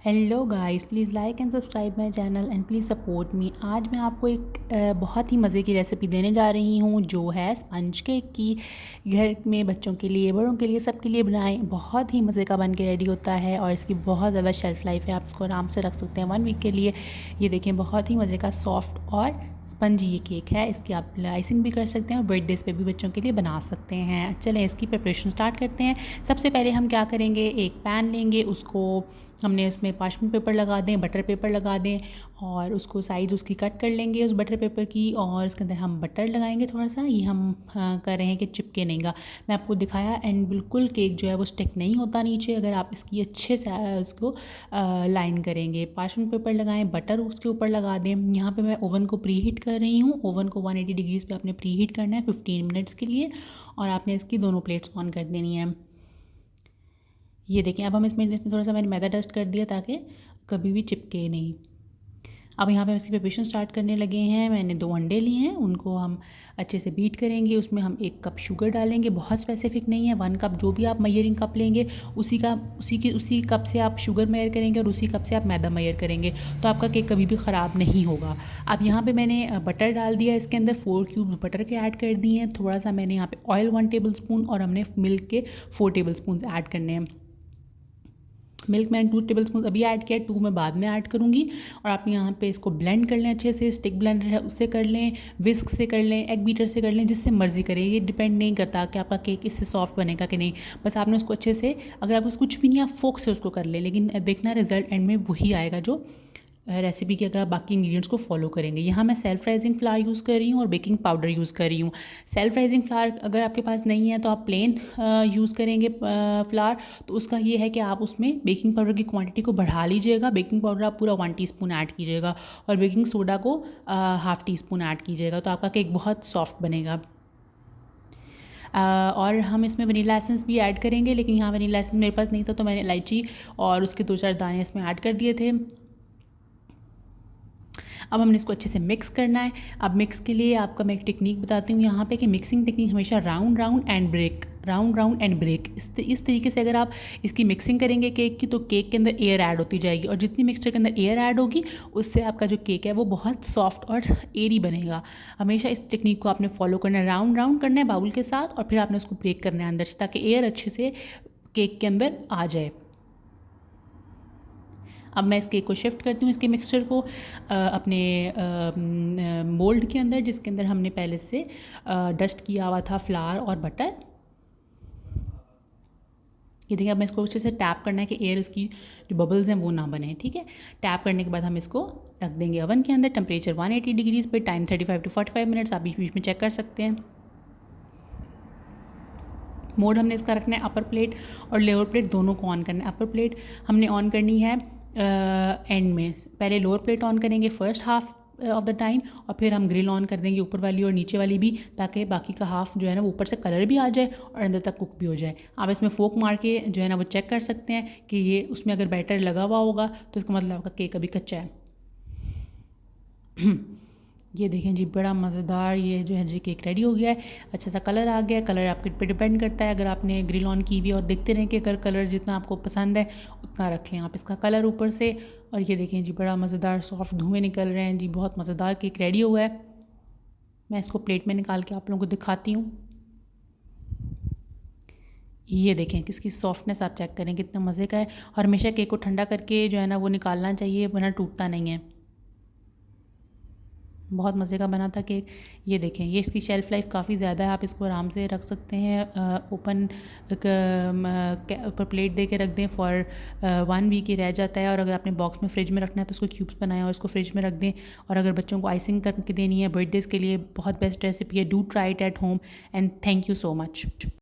Hello guys, please like and subscribe my channel and please support me. आज मैं आपको एक बहुत ही मज़े की रेसिपी देने जा रही हूँ जो है स्पंज केक की। घर में बच्चों के लिए, बड़ों के लिए, सबके लिए बनाएं। बहुत ही मज़े का बन के रेडी होता है और इसकी बहुत ज़्यादा शेल्फ़ लाइफ है। आप इसको आराम से रख सकते हैं 1 वीक के लिए। ये देखें, बहुत ही मज़े का सॉफ्ट और स्पंजी ये केक है। इसकी आप आइसिंग भी कर सकते हैं और बर्थडेज़ पे भी बच्चों के लिए बना सकते हैं। चलें इसकी प्रिपरेशन स्टार्ट करते हैं। सबसे पहले हम क्या करेंगे, एक पैन लेंगे, उसको हमने उसमें पार्चमेंट पेपर लगा दें, बटर पेपर लगा दें और उसको साइज़ उसकी कट कर लेंगे उस बटर पेपर की, और इसके अंदर हम बटर लगाएंगे थोड़ा सा। ये हम कर रहे हैं कि चिपके नहीं गा। मैं आपको दिखाया एंड बिल्कुल केक जो है वो स्टिक नहीं होता नीचे अगर आप इसकी अच्छे से उसको लाइन करेंगे। पार्चमेंट पेपर लगाएं, बटर उसके ऊपर लगा दें। यहाँ पे मैं ओवन को प्री हीट कर रही हूँ। ओवन को 180 डिग्रीज़ पे आपने प्री हीट करना है 15 मिनट्स के लिए, और आपने इसकी दोनों प्लेट्स ऑन कर देनी है। ये देखें, अब हम इसमें थोड़ा सा मैंने मैदा डस्ट कर दिया ताकि कभी भी चिपके नहीं। अब यहाँ पे हम इसकी प्रिपरेशन स्टार्ट करने लगे हैं। मैंने 2 अंडे लिए हैं, उनको हम अच्छे से बीट करेंगे। उसमें हम 1 कप शुगर डालेंगे, बहुत स्पेसिफिक नहीं है। 1 कप जो भी आप मेजरिंग कप लेंगे उसी कप से आप शुगर मेजर करेंगे और उसी कप से आप मैदा मेजर करेंगे, तो आपका केक कभी भी ख़राब नहीं होगा। अब यहाँ पे मैंने बटर डाल दिया, इसके अंदर 4 क्यूब बटर के ऐड कर दिए हैं। थोड़ा सा मैंने यहाँ पे ऑयल 1 टेबल स्पून और हमने मिल्क के 4 टेबल स्पून ऐड करने हैं। मिल्क मैंने 2 टेबल स्पून अभी ऐड किया, 2 मैं बाद में ऐड करूँगी। और आप यहाँ पे इसको ब्लेंड कर लें अच्छे से। स्टिक ब्लेंडर है उससे कर लें, विस्क से कर लें, एग बीटर से कर लें, जिससे मर्ज़ी करें। ये डिपेंड नहीं करता कि आपका केक इससे सॉफ्ट बनेगा कि नहीं। बस आपने उसको अच्छे से, अगर आपको कुछ भी नहीं, आप फोक से उसको कर लें, लेकिन देखना रिजल्ट एंड में वही आएगा जो रेसिपी के, अगर आप बाकी इंग्रेडिएंट्स को फॉलो करेंगे। यहाँ मैं सेल्फ राइजिंग फ्लावर यूज़ कर रही हूँ और बेकिंग पाउडर यूज़ कर रही हूँ। सेल्फ राइजिंग फ्लावर अगर आपके पास नहीं है तो आप प्लेन यूज़ करेंगे फ्लावर, तो उसका ये है कि आप उसमें बेकिंग पाउडर की क्वांटिटी को बढ़ा लीजिएगा। बेकिंग पाउडर आप पूरा 1 टीस्पून ऐड कीजिएगा और बेकिंग सोडा को हाफ़ टीस्पून ऐड कीजिएगा, तो आपका केक बहुत सॉफ्ट बनेगा। और हम इसमें वनीला एसेंस भी ऐड करेंगे, लेकिन यहाँ वनीला एसेंस मेरे पास नहीं था तो मैंने इलायची और उसके 2-4 दाने इसमें ऐड कर दिए थे। अब हमने इसको अच्छे से मिक्स करना है। अब मिक्स के लिए आपका मैं एक टेक्निक बताती हूँ यहाँ पे कि मिक्सिंग टेक्निक हमेशा round round and break, round round and break, इस तरीके से अगर आप इसकी मिक्सिंग करेंगे केक की, तो केक के अंदर एयर ऐड होती जाएगी, और जितनी मिक्सचर के अंदर एयर ऐड होगी उससे आपका जो केक है वो बहुत सॉफ्ट और एयरी बनेगा। हमेशा इस टेक्निक को आपने फॉलो करना है, राउंड राउंड करना है बाउल के साथ, और फिर आपने उसको ब्रेक करना है अंदर से, ताकि एयर अच्छे से केक के अंदर आ जाए। अब मैं इस केक को शिफ्ट करती हूँ, इसके मिक्सचर को अपने मोल्ड के अंदर, जिसके अंदर हमने पहले से डस्ट किया हुआ था फ्लावर और बटर। ये देखिए, अब मैं इसको अच्छे से टैप करना है कि एयर इसकी जो बबल्स हैं वो ना बने। ठीक है, टैप करने के बाद हम इसको रख देंगे ओवन के अंदर, टेम्परेचर 180 डिग्रीज़ पे, टाइम 35 to 45 मिनट्स। आप बीच बीच में चेक कर सकते हैं। मोड हमने इसका रखना है अपर प्लेट और लोअर प्लेट दोनों को ऑन करना है। अपर प्लेट हमने ऑन करनी है एंड में, पहले लोअर प्लेट ऑन करेंगे first half of the time, और फिर हम ग्रिल ऑन कर देंगे ऊपर वाली और नीचे वाली भी, ताकि बाकी का हाफ जो है ना वो ऊपर से कलर भी आ जाए और अंदर तक कुक भी हो जाए। आप इसमें फोक मार के जो है ना वो चेक कर सकते हैं कि ये उसमें अगर बैटर लगा हुआ होगा तो इसका मतलब आपका केक अभी कच्चा है। ये देखें जी, बड़ा मज़ेदार ये जो है जी केक रेडी हो गया है। अच्छा सा कलर आ गया है। कलर आपके पे डिपेंड करता है, अगर आपने ग्रिल ऑन की भी, और देखते रहें कि अगर कलर जितना आपको पसंद है उतना रखें आप इसका कलर ऊपर से। और ये देखें जी, बड़ा मज़ेदार सॉफ्ट धुएँ निकल रहे हैं जी, बहुत मज़ेदार केक रेडी हुआ है। मैं इसको प्लेट में निकाल के आप लोगों को दिखाती हूँ। ये देखें किसकी सॉफ्टनेस, आप चेक करें कितना मज़े का है। और हमेशा केक को ठंडा करके जो है ना वो निकालना चाहिए, वरना टूटता नहीं है। बहुत मज़े का बना था केक। ये देखें, ये इसकी शेल्फ़ लाइफ काफ़ी ज़्यादा है, आप इसको आराम से रख सकते हैं। ओपन ऊपर प्लेट दे के रख दें फॉर 1 वीक ही रह जाता है। और अगर आपने बॉक्स में फ्रिज में रखना है तो उसको क्यूब्स बनाएं और इसको फ्रिज में रख दें। और अगर बच्चों को आइसिंग करके देनी है बर्थडेज़ के लिए, बहुत बेस्ट रेसिपी है। Do try it at home and thank you so much.